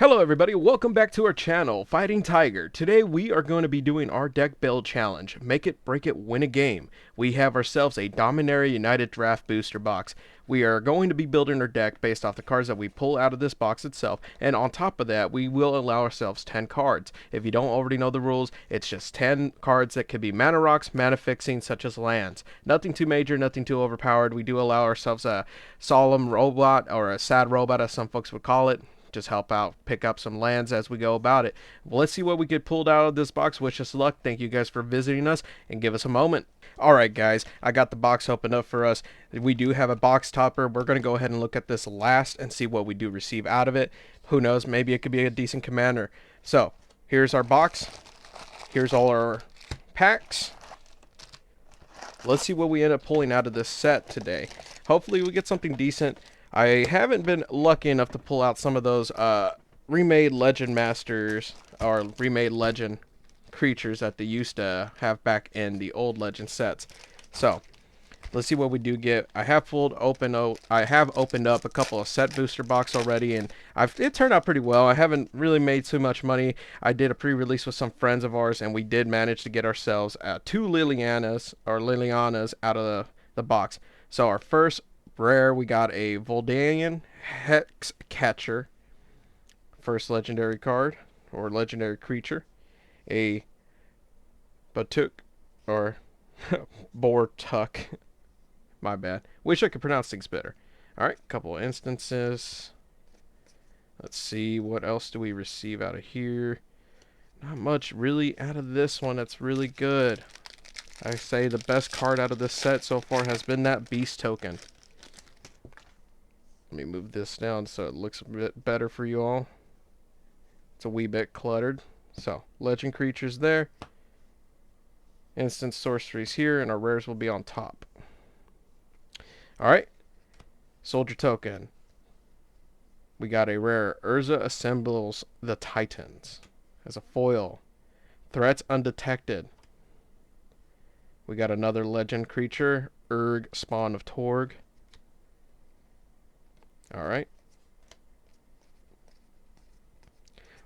Hello everybody, welcome back to our channel, Fighting Tiger. Today we are going to be doing our deck build challenge, make it, break it, win a game. We have ourselves a Dominaria United Draft Booster box. We are going to be building our deck based off the cards that we pull out of this box itself, and on top of that we will allow ourselves 10 cards. If you don't already know the rules, it's just 10 cards that could be mana rocks, mana fixing, such as lands. Nothing too major, nothing too overpowered. We do allow ourselves a solemn robot, or a sad robot as some folks would call it. Just help out, pick up some lands as we go about it. Well, let's see what we get pulled out of this box. Wish us luck. Thank you guys for visiting us, and give us a moment. Alright guys, I got the box opened up for us. We do have a box topper. We're going to go ahead and look at this last and see what we do receive out of it. Who knows, maybe it could be a decent commander. So, here's our box. Here's all our packs. Let's see what we end up pulling out of this set today. Hopefully we get something decent. I haven't been lucky enough to pull out some of those remade Legend Masters or remade Legend creatures that they used to have back in the old Legend sets. So let's see what we do get. I have opened up a couple of set booster box already, and it turned out pretty well. I haven't really made too much money. I did a pre-release with some friends of ours, and we did manage to get ourselves two Lilianas out of the box. So our first rare, we got a Voldanian Hex Catcher, first legendary card or legendary creature. A Batuk or Bortuk. My bad. Wish I could pronounce things better. Alright, couple of instances. Let's see, what else do we receive out of here? Not much really out of this one that's really good. I say the best card out of this set so far has been that Beast token. Let me move this down so it looks a bit better for you all. It's a wee bit cluttered. So, legend creatures there. Instant sorceries here, and our rares will be on top. Alright. Soldier token. We got a rare. Urza assembles the Titans. As a foil. Threats undetected. We got another legend creature. Urg, Spawn of Torg. Alright.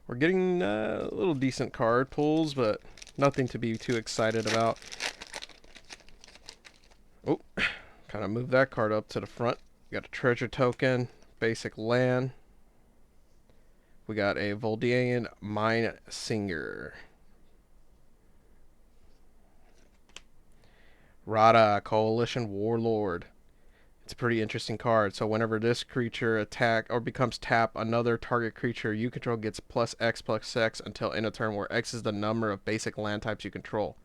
We're getting a little decent card pulls, but nothing to be too excited about. Oh, kind of move that card up to the front. We got a treasure token, basic land. We got a Voldian Mine Singer. Rada, Coalition Warlord. It's a pretty interesting card. So whenever this creature attack or becomes tap, another target creature you control gets +X/+X until end of turn, where X is the number of basic land types you control.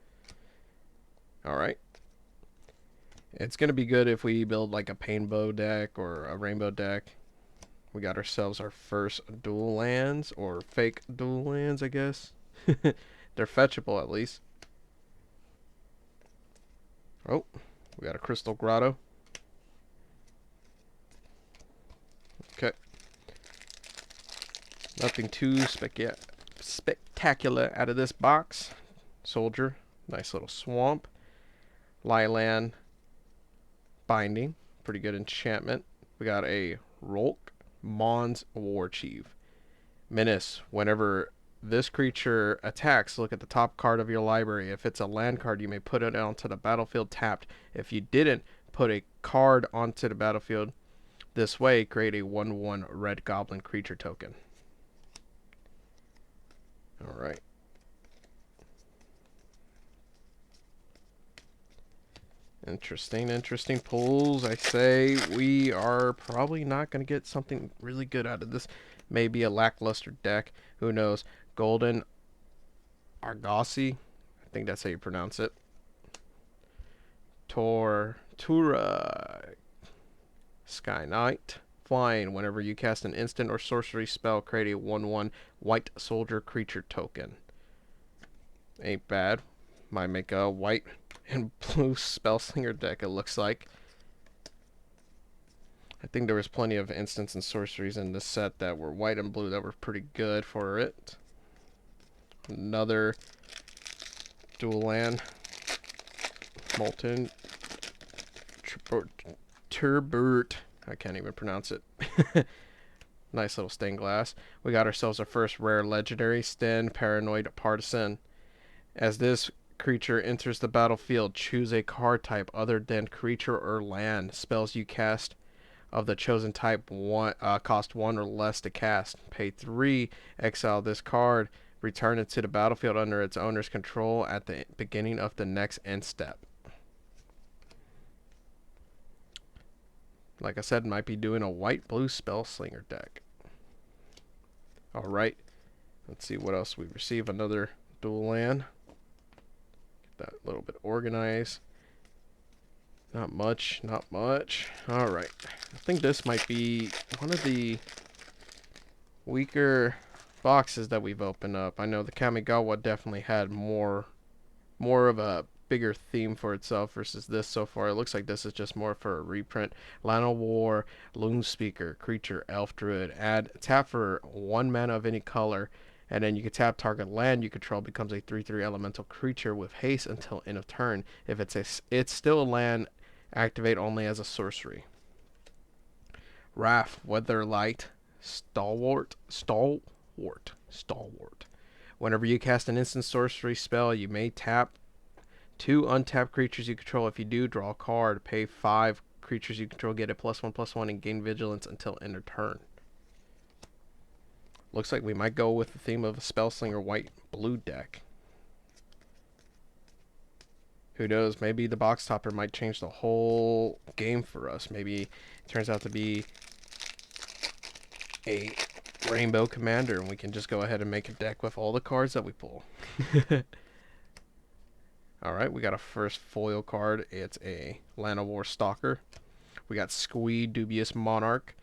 Alright. It's going to be good if we build like a Painbow deck or a Rainbow deck. We got ourselves our first dual lands, or fake dual lands, I guess. They're fetchable at least. Oh, we got a Crystal Grotto. Okay. Nothing too spectacular out of this box. Soldier. Nice little swamp. Lylan Binding. Pretty good enchantment. We got a Rolk Mons War Chief. Menace. Whenever this creature attacks, look at the top card of your library. If it's a land card, you may put it onto the battlefield tapped. If you didn't put a card onto the battlefield this way, create a 1/1 red goblin creature token. Alright. Interesting pulls. I say we are probably not going to get something really good out of this. Maybe a lackluster deck. Who knows? Golden Argosy. I think that's how you pronounce it. Tura Sky Knight. Flying. Whenever you cast an instant or sorcery spell, create a 1/1 white soldier creature token. Ain't bad. Might make a white and blue Spellslinger deck, it looks like. I think there was plenty of instants and sorceries in this set that were white and blue that were pretty good for it. Another dual land. Molten Turburt. I can't even pronounce it. Nice little stained glass. We got ourselves our first rare legendary, Sten, Paranoid Partisan. As this creature enters the battlefield, choose a card type other than creature or land. Spells you cast of the chosen type cost 1 or less to cast. Pay 3, exile this card, return it to the battlefield under its owner's control at the beginning of the next end step. Like I said, might be doing a white-blue Spellslinger deck. Alright, let's see what else we receive. Another dual land. Get that a little bit organized. Not much, not much. Alright, I think this might be one of the weaker boxes that we've opened up. I know the Kamigawa definitely had more of a bigger theme for itself versus this so far. It looks like this is just more for a reprint. Llanowar War, Loon Speaker, creature, elf druid. Tap for 1 mana of any color, and then you can tap target land you control becomes a 3/3 elemental creature with haste until end of turn. If it's still a land, activate only as a sorcery. Wrath, Weatherlight, Stalwart. Whenever you cast an instant sorcery spell, you may tap 2 untapped creatures you control. If you do, draw a card. Pay 5 creatures you control, get a +1/+1, and gain vigilance until end of turn. Looks like we might go with the theme of a Spellslinger white-blue deck. Who knows? Maybe the box topper might change the whole game for us. Maybe it turns out to be a Rainbow Commander, and we can just go ahead and make a deck with all the cards that we pull. Alright, we got a first foil card. It's a Llanowar Stalker. We got Squee, Dubious Monarch.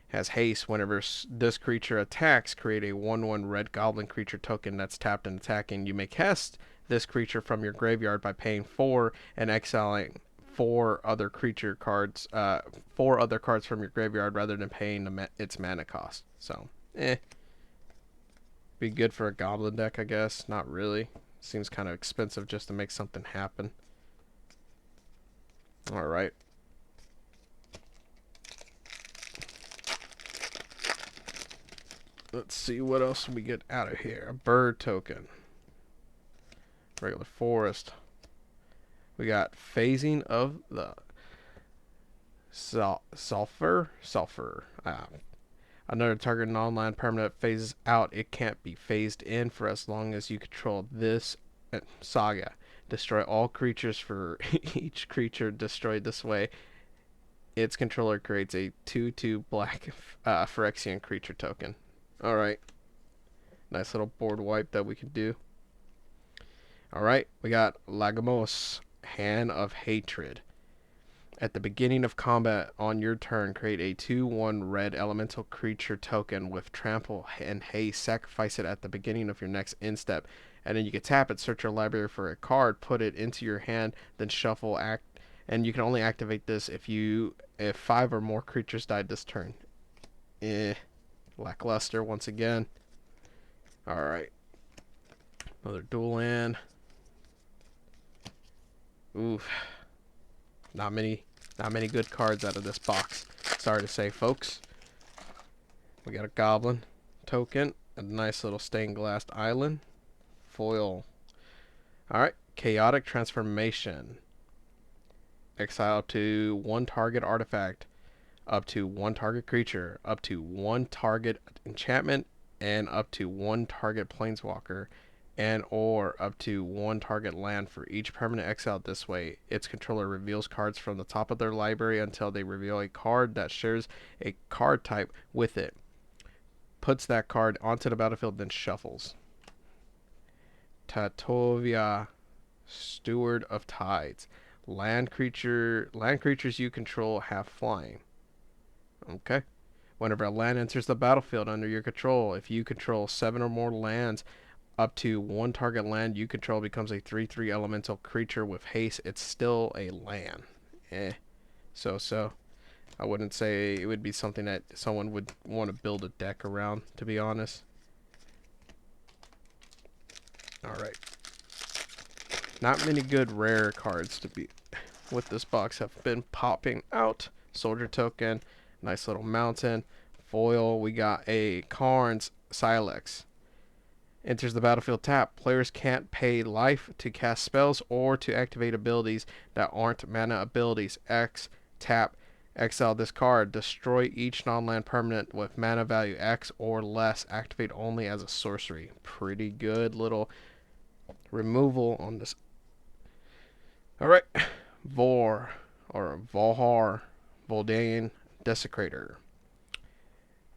Has haste. Whenever this creature attacks, create a 1/1 red goblin creature token that's tapped and attacking. You may cast this creature from your graveyard by paying 4 and exiling 4 other cards from your graveyard rather than paying its mana cost. So, be good for a goblin deck, I guess. Not really. Seems kind of expensive just to make something happen. Alright. Let's see what else we get out of here. A bird token. Regular forest. We got phasing of the sulfur. Another target non-land permanent phases out. It can't be phased in for as long as you control this saga. Destroy all creatures for each creature destroyed this way. Its controller creates a 2/2 black Phyrexian creature token. Alright. Nice little board wipe that we can do. Alright, we got Lagomos, Hand of Hatred. At the beginning of combat on your turn, create a 2/1 red elemental creature token with trample and haste. Sacrifice it at the beginning of your next end step. And then you can tap it, search your library for a card, put it into your hand, then shuffle and you can only activate this if 5 or more creatures died this turn. Lackluster once again. Alright. Another dual land. Oof. Not many good cards out of this box. Sorry to say, folks. We got a goblin token. A nice little stained glass island. Foil. Alright. Chaotic Transformation. Exile up to 1 target artifact, up to 1 target creature, up to 1 target enchantment, and up to 1 target planeswalker, and or up to 1 target land. For each permanent exiled this way, its controller reveals cards from the top of their library until they reveal a card that shares a card type with it. Puts that card onto the battlefield, then shuffles. Tatovia, Steward of Tides. Land creatures you control have flying. Okay. Whenever a land enters the battlefield under your control, if you control 7 or more lands, up to 1 target land you control becomes a 3/3 elemental creature with haste. It's still a land. So. I wouldn't say it would be something that someone would want to build a deck around, to be honest. Alright. Not many good rare cards to be with this box have been popping out. Soldier token, nice little mountain, Foil, we got a Karn's Silex. Enters the battlefield tap. Players can't pay life to cast spells or to activate abilities that aren't mana abilities. X, tap, exile this card. Destroy each non-land permanent with mana value X or less. Activate only as a sorcery. Pretty good little removal on this. Alright. Vor, or Volhar, Voldane, Desecrator.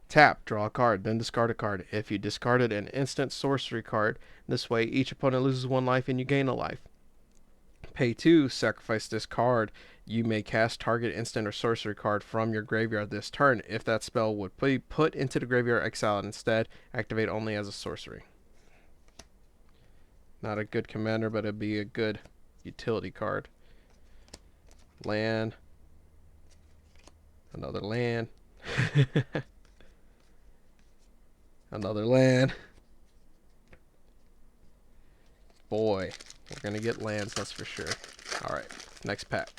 Tap, draw a card, then discard a card. If you discarded an instant sorcery card, this way each opponent loses 1 life and you gain a life. Pay 2, sacrifice this card. You may cast target instant or sorcery card from your graveyard this turn. If that spell would be put into the graveyard, exile it instead. Activate only as a sorcery. Not a good commander, but it'd be a good utility card. Land. Another land. Another land. Boy, we're going to get lands, that's for sure. Alright, next pack.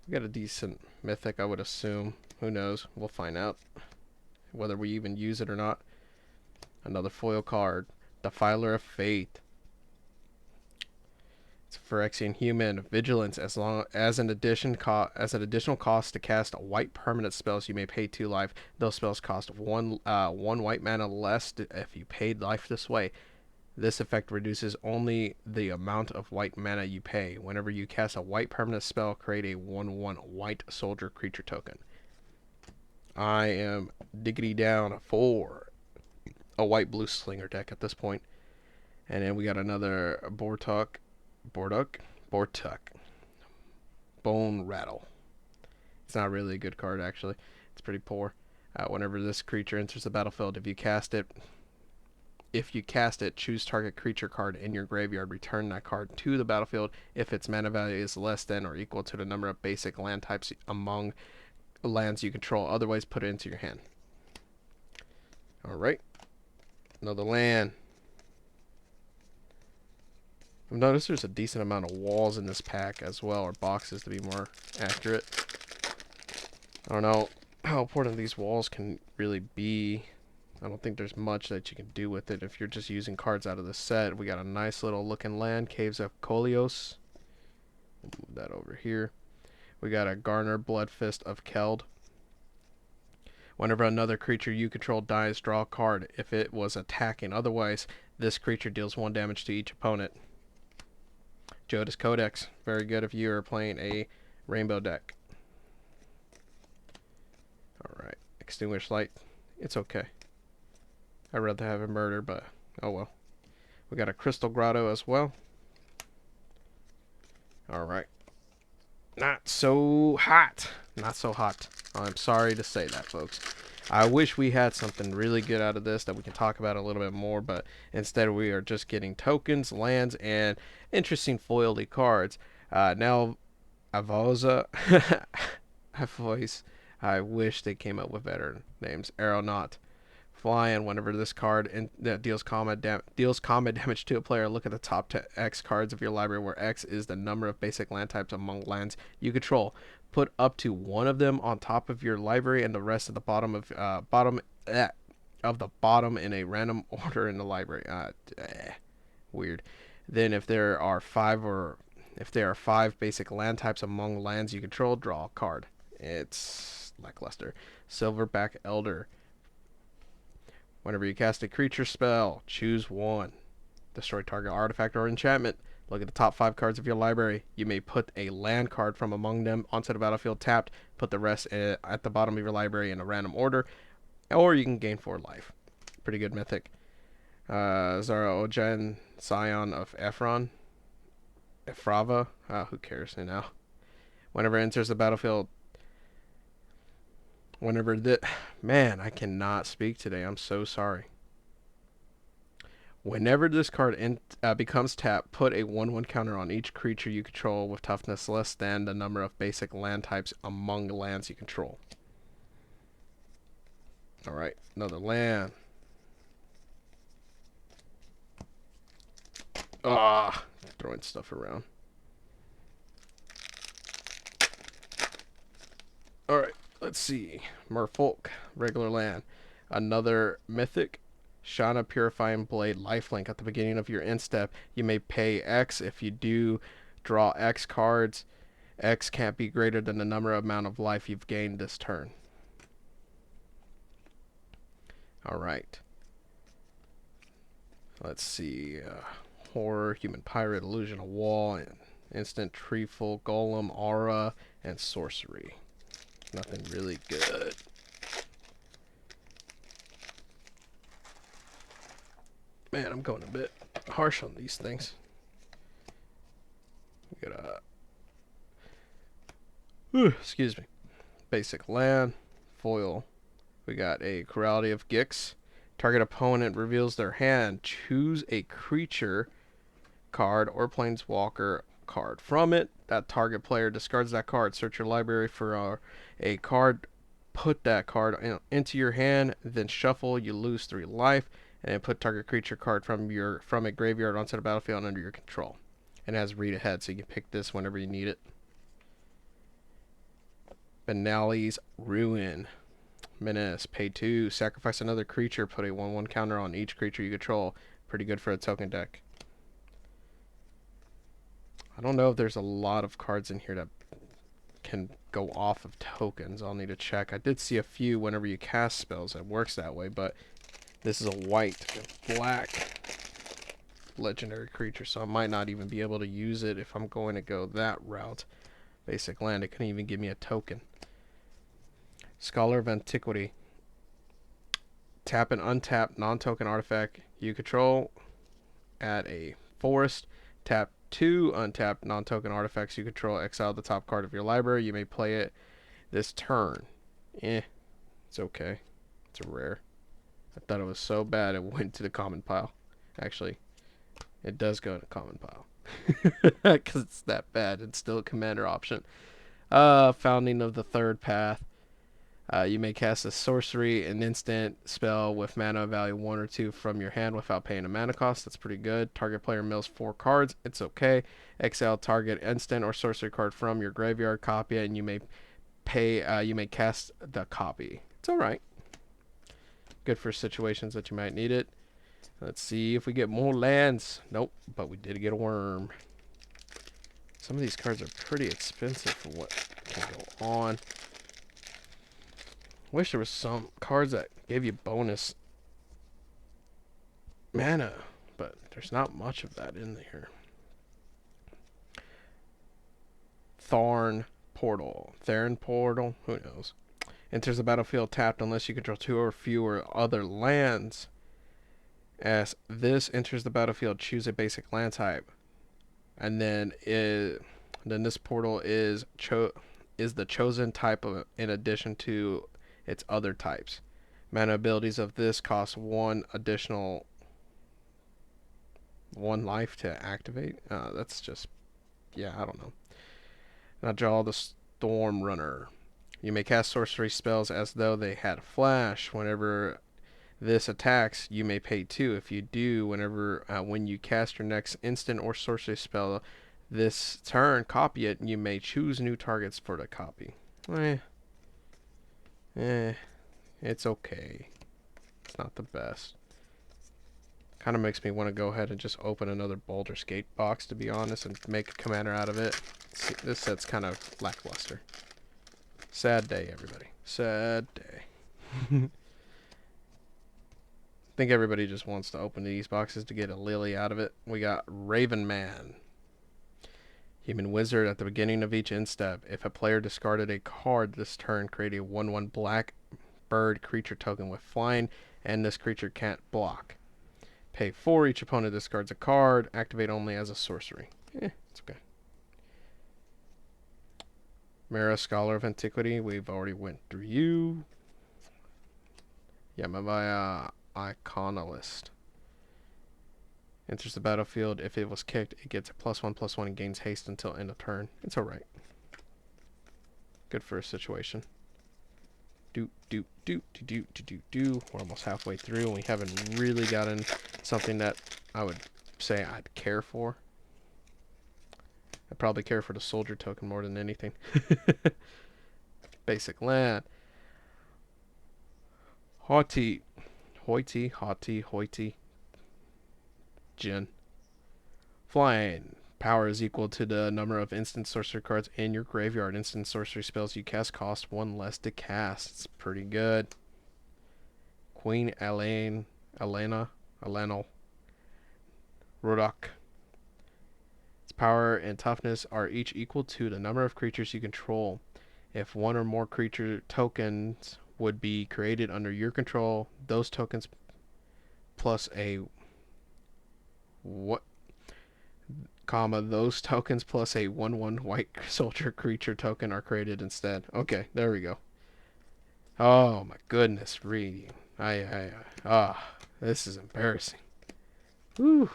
We got a decent mythic, I would assume. Who knows? We'll find out. Whether we even use it or not. Another foil card. Defiler of Fate. It's Phyrexian Human. Vigilance. As long as an additional cost to cast white permanent spells, you may pay 2 life. Those spells cost one white mana less if you paid life this way. This effect reduces only the amount of white mana you pay. Whenever you cast a white permanent spell, create a 1/1 white soldier creature token. I am diggity down for a white blue slinger deck at this point. And then we got another Bortuk. Bone Rattle. It's not really a good card, actually. It's pretty poor. Whenever this creature enters the battlefield, if you cast it, choose target creature card in your graveyard. Return that card to the battlefield if its mana value is less than or equal to the number of basic land types among lands you control. Otherwise, put it into your hand. Alright. Another land. I've noticed there's a decent amount of walls in this pack as well, or boxes to be more accurate. I don't know how important these walls can really be. I don't think there's much that you can do with it if you're just using cards out of the set. We got a nice little looking land, Caves of Kolios. We'll move that over here. We got a Garner Bloodfist of Keld. Whenever another creature you control dies, draw a card if it was attacking. Otherwise, this creature deals 1 damage to each opponent. Jodas Codex. Very good if you are playing a rainbow deck. Alright. Extinguish Light. It's okay. I'd rather have a murder, but oh well. We got a Crystal Grotto as well. Alright. Not so hot. Not so hot. I'm sorry to say that, folks. I wish we had something really good out of this that we can talk about a little bit more, but instead we are just getting tokens, lands, and interesting foily cards. Now, Avoza. I wish they came up with better names. Aeronaut. Flying. Whenever this card deals combat damage to a player, look at the top X cards of your library, where X is the number of basic land types among lands you control. Put up to 1 of them on top of your library and the rest at the bottom of the bottom in a random order in the library. Weird. Then if there are 5 basic land types among lands you control, draw a card. It's lackluster. Silverback Elder. Whenever you cast a creature spell, choose 1. Destroy target artifact or enchantment. Look at the top 5 cards of your library. You may put a land card from among them onto the battlefield tapped. Put the rest at the bottom of your library in a random order. Or you can gain 4 life. Pretty good mythic. Zara Ojen, Scion of Ephron. Efrava. Who cares now? Whenever it enters the battlefield. Man, I cannot speak today. I'm so sorry. Whenever this card becomes tapped, put a 1/1 counter on each creature you control with toughness less than the number of basic land types among the lands you control. Alright, another land. Throwing stuff around. Alright, Let's see. Merfolk, regular land. Another mythic. Shana Purifying Blade, lifelink. At the beginning of your end step, you may pay X. If you do, draw X cards. X can't be greater than the number amount of life you've gained this turn. Alright. Let's see. Horror, Human Pirate, Illusion of Wall, and Instant Treeful, Golem, Aura, and Sorcery. Nothing really good. Man, I'm going a bit harsh on these things. We got excuse me. Basic land, foil. We got a Chorality of Gix. Target opponent reveals their hand. Choose a creature card or planeswalker card from it. That target player discards that card. Search your library for a card. Put that card into your hand. Then shuffle. You lose 3 life. And then put target creature card from a graveyard onto the battlefield under your control. And it has read ahead, so you can pick this whenever you need it. Benali's Ruin. Menace, pay 2, sacrifice another creature, put a 1/1 counter on each creature you control. Pretty good for a token deck. I don't know if there's a lot of cards in here that can go off of tokens. I'll need to check. I did see a few whenever you cast spells. It works that way, but this is a white and black legendary creature, so I might not even be able to use it if I'm going to go that route. Basic land, it couldn't even give me a token. Scholar of Antiquity. Tap an untapped non-token artifact you control. Add a forest. Tap 2 untapped non-token artifacts you control. Exile the top card of your library. You may play it this turn. It's okay. It's a rare. I thought it was so bad it went to the common pile. Actually, it does go to common pile. Because it's that bad. It's still a commander option. Founding of the Third Path. You may cast a sorcery, an instant spell with mana value 1 or 2 from your hand without paying a mana cost. That's pretty good. Target player mills 4 cards. It's okay. Exile target instant or sorcery card from your graveyard, copy it, and you may cast the copy. It's alright. Good for situations that you might need it. Let's see if we get more lands. Nope, but we did get a worm. Some of these cards are pretty expensive for what can go on. Wish there was some cards that gave you bonus mana, but there's not much of that in there. Theron Portal, who knows? Enters the battlefield tapped unless you control 2 or fewer other lands. As this enters the battlefield, choose a basic land type, and then this portal is the chosen type in addition to its other types. Mana abilities of this cost 1 additional 1 life to activate. That's just, yeah, I don't know. Now draw the Storm Runner. You may cast sorcery spells as though they had flash. Whenever this attacks, you may pay 2. If you do, when you cast your next instant or sorcery spell this turn, copy it, and you may choose new targets for the copy. It's okay. It's not the best. Kind of makes me want to go ahead and just open another Baldur's Gate box, to be honest, and make a commander out of it. See, this set's kind of lackluster. Sad day, everybody. Sad day. I think everybody just wants to open these boxes to get a Lily out of it. We got Raven Man. Human Wizard. At the beginning of each end step, if a player discarded a card this turn, create a 1/1 black bird creature token with flying, and this creature can't block. Pay 4. Each opponent discards a card. Activate only as a sorcery. It's okay. Mara, Scholar of Antiquity. We've already went through you. Yamavaya Iconolist. Enters the battlefield. If it was kicked, it gets a +1/+1 and gains haste until end of turn. It's alright. Good for a situation. We're almost halfway through, and we haven't really gotten something that I would say I'd care for. I'd probably care for the soldier token more than anything. Basic land. Haughty. Hoity. Jin. Flying. Power is equal to the number of instant sorcery cards in your graveyard. Instant sorcery spells you cast cost one less to cast. It's pretty good. Queen Elena, Rodok. Its power and toughness are each equal to the number of creatures you control. If one or more creature tokens would be created under your control, those tokens plus a those tokens plus a 1/1 white soldier creature token are created instead. Okay, there we go. Oh my goodness, reading. This is embarrassing. Whew.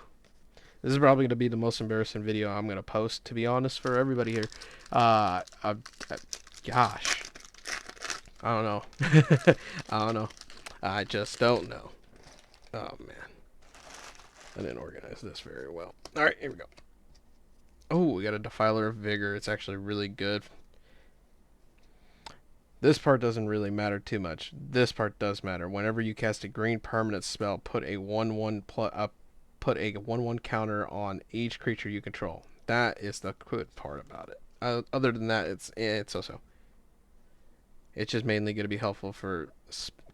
This is probably going to be the most embarrassing video I'm going to post, to be honest, for everybody here. Gosh. I don't know. I don't know. I just don't know. Oh, man. I didn't organize this very well. Alright, here we go. Oh, we got a Defiler of Vigor. It's actually really good. This part doesn't really matter too much. This part does matter. Whenever you cast a green permanent spell, put a 1/1 counter on each creature you control. That is the good part about it. Other than that, it's so-so. It's just mainly going to be helpful for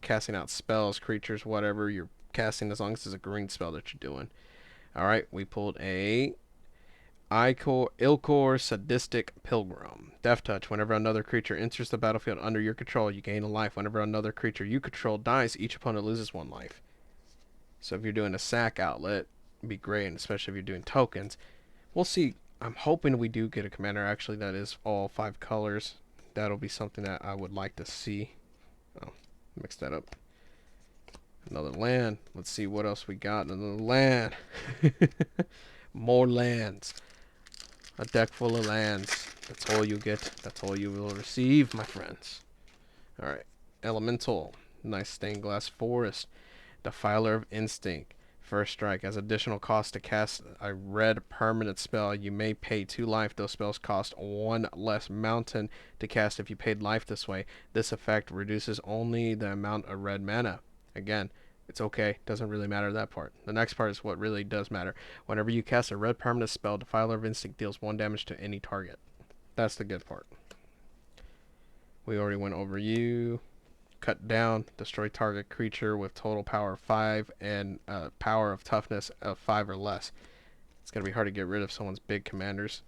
casting out spells, creatures, whatever you're casting, as long as it's a green spell that you're doing. Alright, we pulled a Ilkor Sadistic Pilgrim. Death Touch. Whenever another creature enters the battlefield under your control, you gain a life. Whenever another creature you control dies, each opponent loses 1 life. So if you're doing a sack outlet, it'd be great, and especially if you're doing tokens. We'll see. I'm hoping we do get a commander, actually, that is all 5 colors. That'll be something that I would like to see. Oh, mix that up. Another land. Let's see what else we got. Another land. More lands. A deck full of lands. That's all you get. That's all you will receive, my friends. Alright. Elemental. Nice stained glass forest. Defiler of Instinct. First strike. As additional cost to cast a red permanent spell, you may pay 2 life. Those spells cost 1 less mountain to cast if you paid life this way. This effect reduces only the amount of red mana. Again, it's okay. Doesn't really matter that part. The next part is what really does matter. Whenever you cast a red permanent spell, Defiler of Instinct deals 1 damage to any target. That's the good part. We already went over you. Cut down, destroy target creature with total power of 5 and power of toughness of 5 or less. It's going to be hard to get rid of someone's big commanders,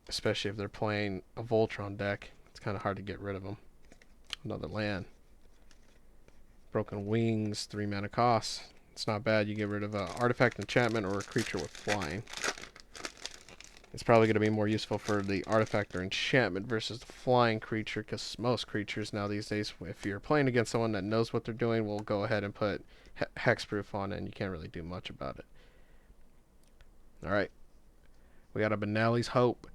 especially if they're playing a Voltron deck. It's kind of hard to get rid of them. Another land. Broken Wings, 3 mana cost. It's not bad. You get rid of an artifact, enchantment, or a creature with flying. It's probably going to be more useful for the artifact or enchantment versus the flying creature, because most creatures now these days, if you're playing against someone that knows what they're doing, will go ahead and put hexproof on it, and you can't really do much about it. Alright. We got a Benali's Hope.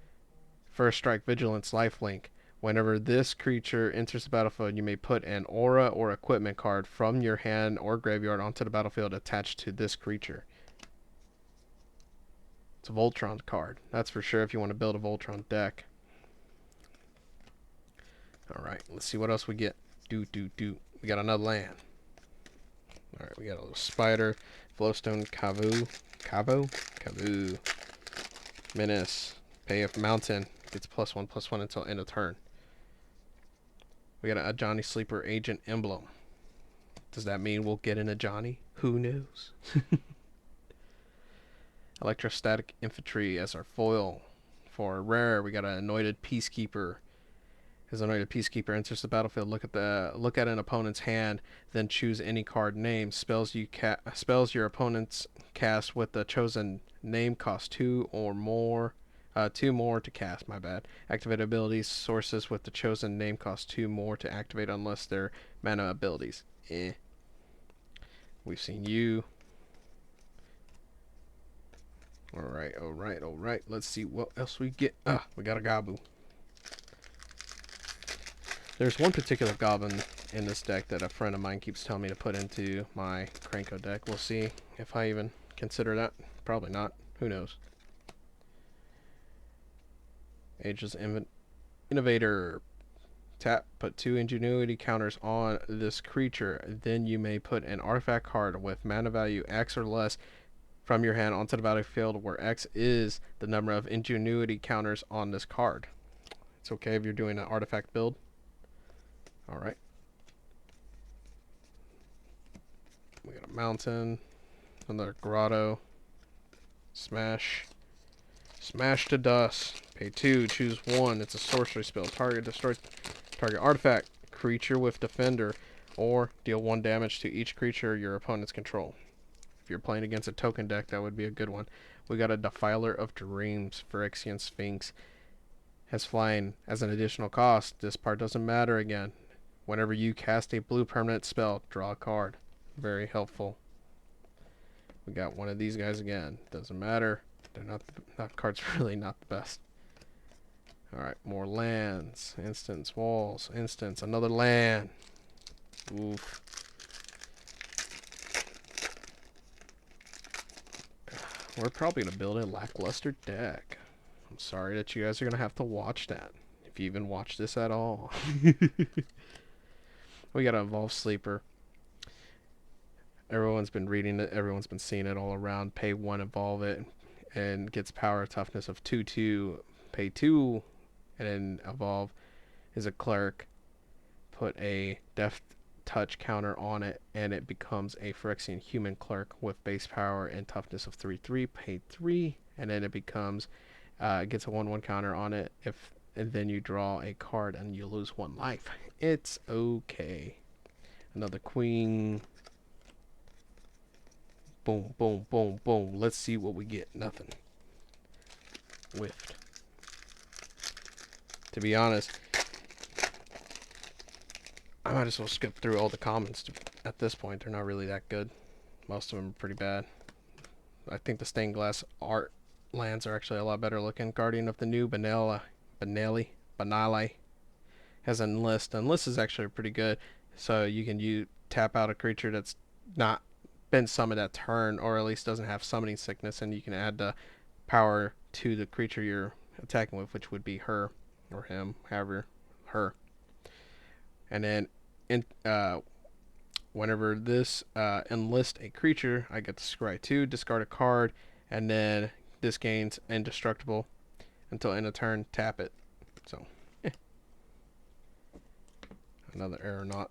First strike, Vigilance, Lifelink. Whenever this creature enters the battlefield, you may put an aura or equipment card from your hand or graveyard onto the battlefield attached to this creature. It's a Voltron card. That's for sure if you want to build a Voltron deck. Alright, let's see what else we get. We got another land. Alright, we got a little spider. Flowstone Kavu. Menace. Pay of Mountain. Gets +1/+1 until end of turn. We got a Johnny Sleeper Agent Emblem. Does that mean we'll get in a Johnny? Who knows? Electrostatic Infantry as our foil. For rare, we got an Anointed Peacekeeper. As Anointed Peacekeeper enters the battlefield, look at an opponent's hand, then choose any card name. Spells your opponents cast with the chosen name cost 2 more to cast. My bad. Activate abilities. Sources with the chosen name cost 2 more to activate unless they're mana abilities. We've seen you. Alright. Let's see what else we get. We got a Gabu. There's one particular goblin in this deck that a friend of mine keeps telling me to put into my Kranko deck. We'll see if I even consider that. Probably not. Who knows? Ageless Innovator. Tap, put 2 ingenuity counters on this creature. Then you may put an artifact card with mana value X or less from your hand onto the battlefield, where X is the number of ingenuity counters on this card. It's okay if you're doing an artifact build. Alright. We got a mountain, another grotto, smash, smash to dust, pay 2, choose 1, it's a sorcery spell, target destroy target artifact, creature with defender, or deal 1 damage to each creature your opponents control. If you're playing against a token deck, that would be a good one. We got a Defiler of Dreams, Phyrexian Sphinx, has flying as an additional cost. This part doesn't matter again. Whenever you cast a blue permanent spell, draw a card. Very helpful. We got one of these guys again. Doesn't matter. They're not. That card's really not the best. All right, more lands, instants, walls, instants, another land. Oof. We're probably gonna build a lackluster deck. I'm sorry that you guys are gonna have to watch that, if you even watch this at all. We got a Evolve Sleeper. Everyone's been reading it, everyone's been seeing it all around. Pay 1, evolve it, and gets power toughness of 2/2. Pay 2, and then evolve is a cleric. Put a deft touch counter on it, and it becomes a Phyrexian human cleric with base power and toughness of 3/3. Pay 3, and then it becomes gets a 1/1 counter on it. And then you draw a card and you lose 1 life. It's okay. Another queen. Boom, boom, boom, boom. Let's see what we get. Nothing. Whiffed. To be honest, I might as well skip through all the commons at this point. They're not really that good. Most of them are pretty bad. I think the stained glass art lands are actually a lot better looking. Guardian of the New, Banali has Enlist. Enlist is actually pretty good. So you can tap out a creature that's not been summoned that turn, or at least doesn't have summoning sickness, and you can add the power to the creature you're attacking with, which would be her or him, however, her. And then whenever this enlist a creature, I get to scry 2, discard a card, and then this gains indestructible until end of turn. Tap it. So another aeronaut.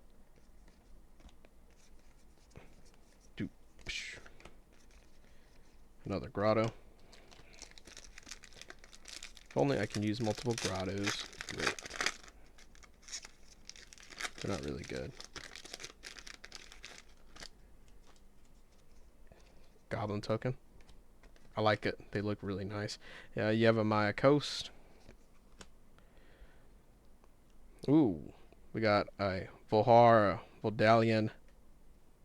Another grotto. If only I can use multiple grottos. Great. They're not really good. Goblin token. I like it. They look really nice. Yeah, you have a Maya Coast. Ooh, we got a Voldalian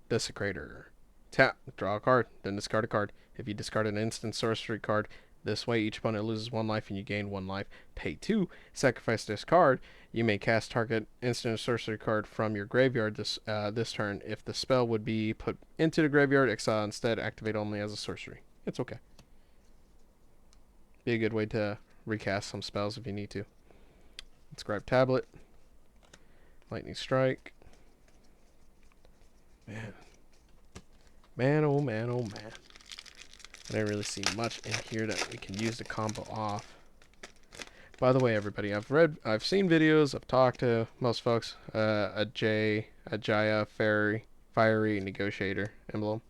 Desecrator. Tap, draw a card, then discard a card. If you discard an instant sorcery card, this way each opponent loses 1 life and you gain 1 life. Pay 2, sacrifice this card. You may cast target instant sorcery card from your graveyard this turn. If the spell would be put into the graveyard, exile instead, activate only as a sorcery. It's okay. Be a good way to recast some spells if you need to. Inscribe Tablet. Lightning Strike. Man, oh man, oh man. I didn't really see much in here that we can use to combo off. By the way, everybody, I've seen videos, I've talked to most folks, a Jaya, Fiery Negotiator emblem.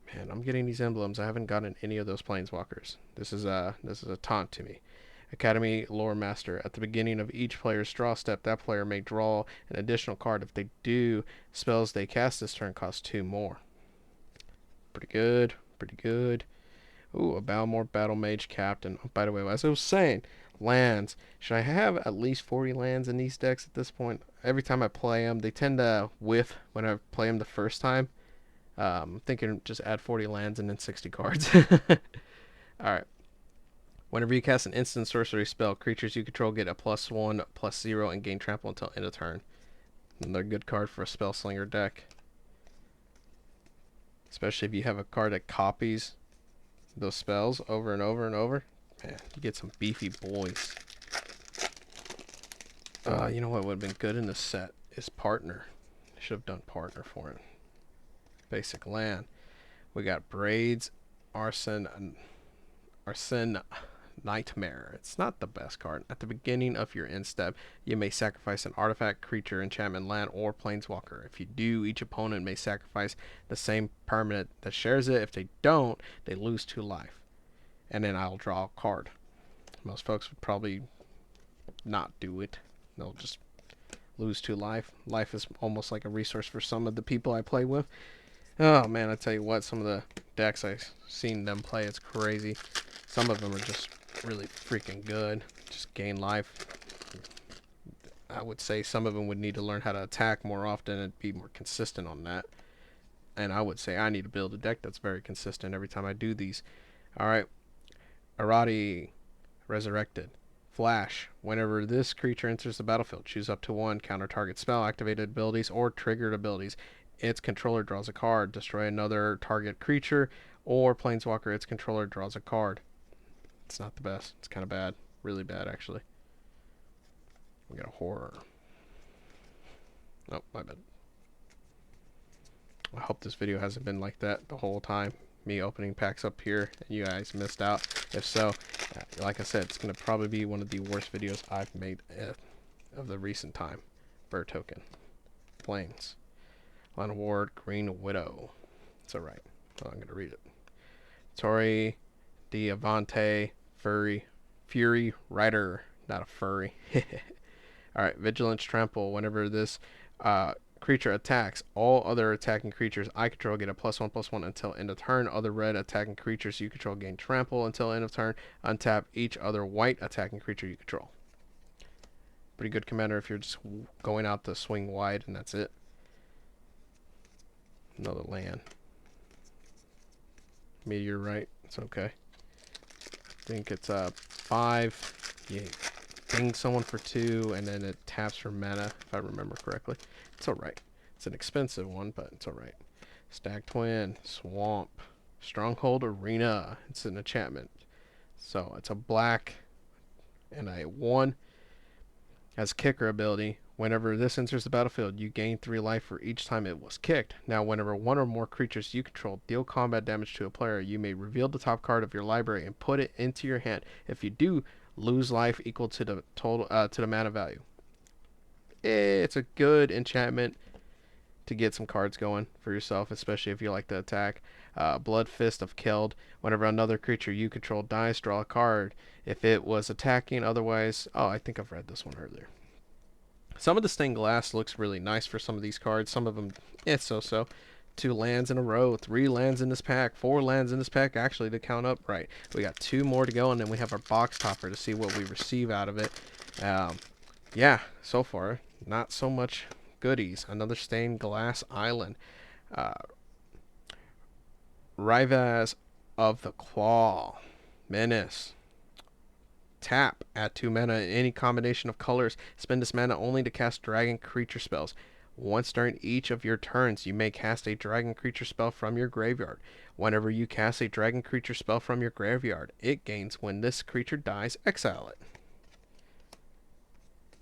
Man, I'm getting these emblems. I haven't gotten any of those planeswalkers. This is a taunt to me. Academy Lore Master. At the beginning of each player's draw step, that player may draw an additional card. If they do, spells they cast this turn cost 2 more. Pretty good. Pretty good. Ooh, a Balmore Battle Mage Captain. Oh, by the way, as I was saying, lands. Should I have at least 40 lands in these decks at this point? Every time I play them, they tend to whiff when I play them the first time. I'm thinking just add 40 lands and then 60 cards. Alright. Whenever you cast an instant sorcery spell, creatures you control get a +1/+0 and gain trample until end of turn. Another good card for a spell slinger deck. Especially if you have a card that copies those spells over and over and over. Man, you get some beefy boys. You know what would have been good in this set is partner. Should have done partner for it. Basic land. We got braids, arson nightmare. It's not the best card. At the beginning of your end step, you may sacrifice an artifact, creature, enchantment, land, or planeswalker. If you do, each opponent may sacrifice the same permanent that shares it. If they don't, they lose 2 life. And then I'll draw a card. Most folks would probably not do it. They'll just lose 2 life. Life is almost like a resource for some of the people I play with. Oh man, I tell you what, some of the decks I've seen them play, it's crazy. Some of them are just really freaking good. Just gain life. I would say some of them would need to learn how to attack more often and be more consistent on that. And I would say I need to build a deck that's very consistent every time I do these. Alright. Arati Resurrected. Flash. Whenever this creature enters the battlefield, choose up to 1 counter target spell, activated abilities, or triggered abilities. Its controller draws a card. Destroy another target creature or planeswalker. Its controller draws a card. It's not the best. It's kind of bad. Really bad, actually. We got a horror. Oh, my bad. I hope this video hasn't been like that the whole time. Me opening packs up here and you guys missed out. If so, like I said, it's going to probably be one of the worst videos I've made of the recent time. Bird token. Planes. Line of Ward, Green Widow. It's alright. Well, I'm going to read it. Tori, Diavante, Fury, Rider. Not a furry. Alright, Vigilance Trample. Whenever this creature attacks, all other attacking creatures I control get a +1/+1 until end of turn. Other red attacking creatures you control gain trample until end of turn. Untap each other white attacking creature you control. Pretty good commander if you're just going out to swing wide and that's it. Another land. Meteorite. It's okay. I think it's 5. You ding someone for 2, and then it taps for mana, if I remember correctly. It's alright. It's an expensive one, but it's alright. Stag Twin. Swamp. Stronghold Arena. It's an enchantment. So it's a black and a 1. Has kicker ability. Whenever this enters the battlefield, you gain 3 life for each time it was kicked. Now, whenever 1 or more creatures you control deal combat damage to a player, you may reveal the top card of your library and put it into your hand. If you do, lose life equal to the total to the mana value. It's a good enchantment to get some cards going for yourself, especially if you like to attack. Blood Fist of Killed. Whenever another creature you control dies, draw a card. If it was attacking, otherwise... Oh, I think I've read this one earlier. Some of the stained glass looks really nice for some of these cards. Some of them, it's so-so. 2 lands in a row, 3 lands in this pack, 4 lands in this pack, actually, to count up right. We got 2 more to go, and then we have our box topper to see what we receive out of it. Yeah, so far, not so much goodies. Another stained glass island. Rivaz of the Claw. Menace. Tap, add 2 mana in any combination of colors. Spend this mana only to cast dragon creature spells. Once during each of your turns, you may cast a dragon creature spell from your graveyard. Whenever you cast a dragon creature spell from your graveyard, it gains when this creature dies, exile it.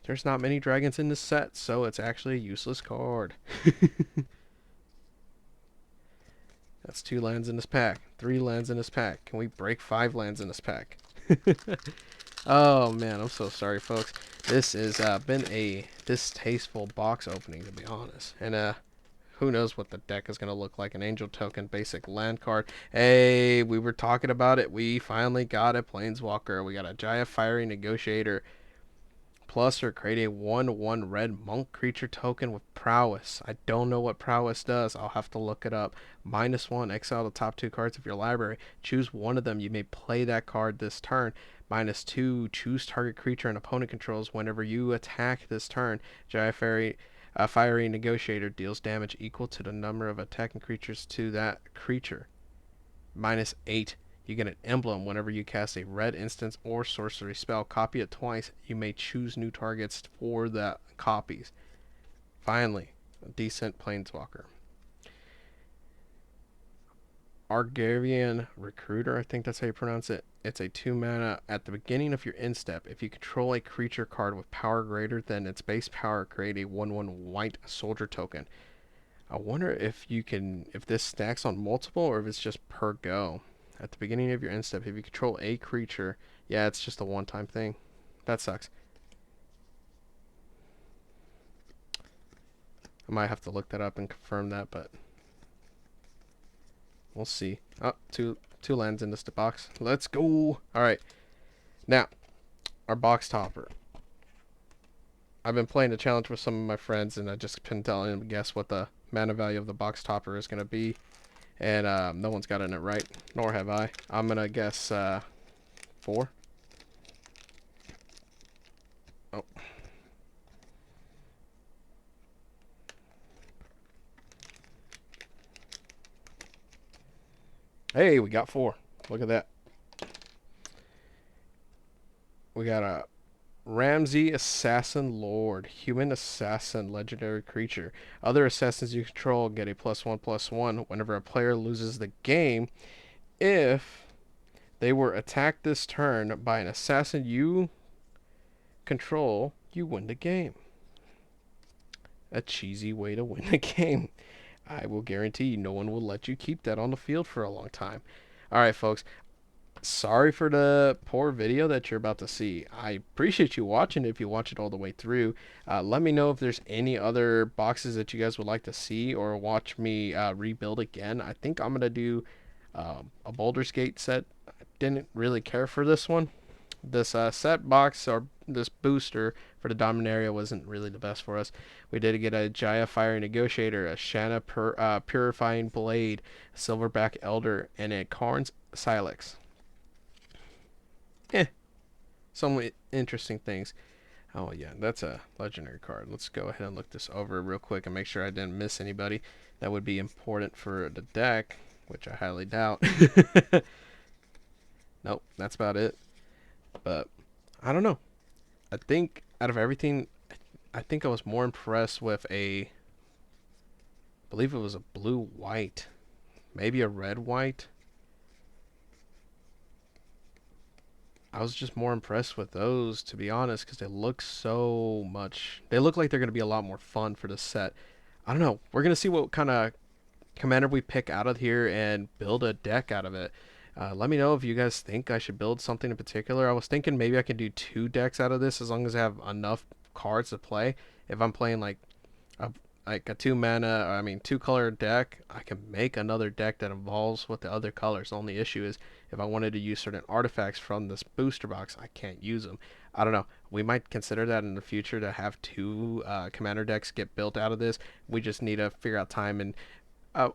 There's not many dragons in this set, so it's actually a useless card. That's 2 lands in this pack. 3 lands in this pack. Can we break 5 lands in this pack? Oh man, I'm so sorry, folks. This has been a distasteful box opening, to be honest. And who knows what the deck is going to look like. An Angel Token, basic land card. Hey, we were talking about it. We finally got a Planeswalker. We got a Jaya Fiery Negotiator. Plus, or create a 1/1 red monk creature token with prowess. I don't know what prowess does. I'll have to look it up. -1, exile the top 2 cards of your library. Choose one of them. You may play that card this turn. -2, choose target creature an opponent controls. Whenever you attack this turn, Jaya Fiery Negotiator deals damage equal to the number of attacking creatures to that creature. -8. You get an emblem whenever you cast a red instance or sorcery spell. Copy it twice. You may choose new targets for the copies. Finally, a decent Planeswalker. Argarian Recruiter, I think that's how you pronounce it. It's a 2 mana. At the beginning of your end step, if you control a creature card with power greater than its base power, create a 1/1 white soldier token. I wonder if this stacks on multiple or if it's just per go. At the beginning of your end step, if you control a creature, yeah, it's just a one-time thing. That sucks. I might have to look that up and confirm that, but we'll see. Oh, two lands in this box. Let's go. All right. Now, our box topper. I've been playing a challenge with some of my friends, and I just been telling them guess what the mana value of the box topper is going to be. And no one's gotten it right, nor have I. I'm going to guess 4. Oh. Hey, we got 4. Look at that. We got a Ramsey Assassin Lord, human assassin, legendary creature. Other assassins you control get a +1/+1 whenever a player loses the game. If they were attacked this turn by an assassin you control, you win the game. A cheesy way to win the game. I will guarantee no one will let you keep that on the field for a long time. Alright, folks. Sorry for the poor video that you're about to see. I appreciate you watching it if you watch it all the way through. Let me know if there's any other boxes that you guys would like to see or watch me rebuild again. I think I'm going to do a Baldur's Gate set. I didn't really care for this one. This set box or this booster for the Dominaria wasn't really the best for us. We did get a Jaya Fire Negotiator, a Shanna Purifying Blade, a Silverback Elder, and a Karn's Silex. Some interesting things. Oh yeah, that's a legendary card. Let's go ahead and look this over real quick and make sure I didn't miss anybody that would be important for the deck, which I highly doubt. Nope, that's about it. But I don't know. I think out of everything, I think I was more impressed with I believe it was a blue-white, maybe a red-white. I was just more impressed with those, to be honest, because they look they look like they're going to be a lot more fun for the set. I don't know. We're going to see what kind of commander we pick out of here and build a deck out of it. Let me know if you guys think I should build something in particular. I was thinking maybe I can do 2 decks out of this as long as I have enough cards to play. If I'm playing like a 2 mana, I mean 2 color deck, I can make another deck that involves with the other colors. The only issue is if I wanted to use certain artifacts from this booster box, I can't use them. I don't know. We might consider that in the future to have 2 commander decks get built out of this. We just need to figure out time and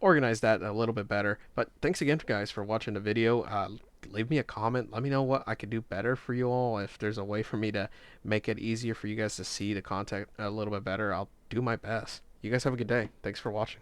organize that a little bit better. But thanks again, guys, for watching the video. Leave me a comment. Let me know what I could do better for you all. If there's a way for me to make it easier for you guys to see the content a little bit better, I'll do my best. You guys have a good day. Thanks for watching.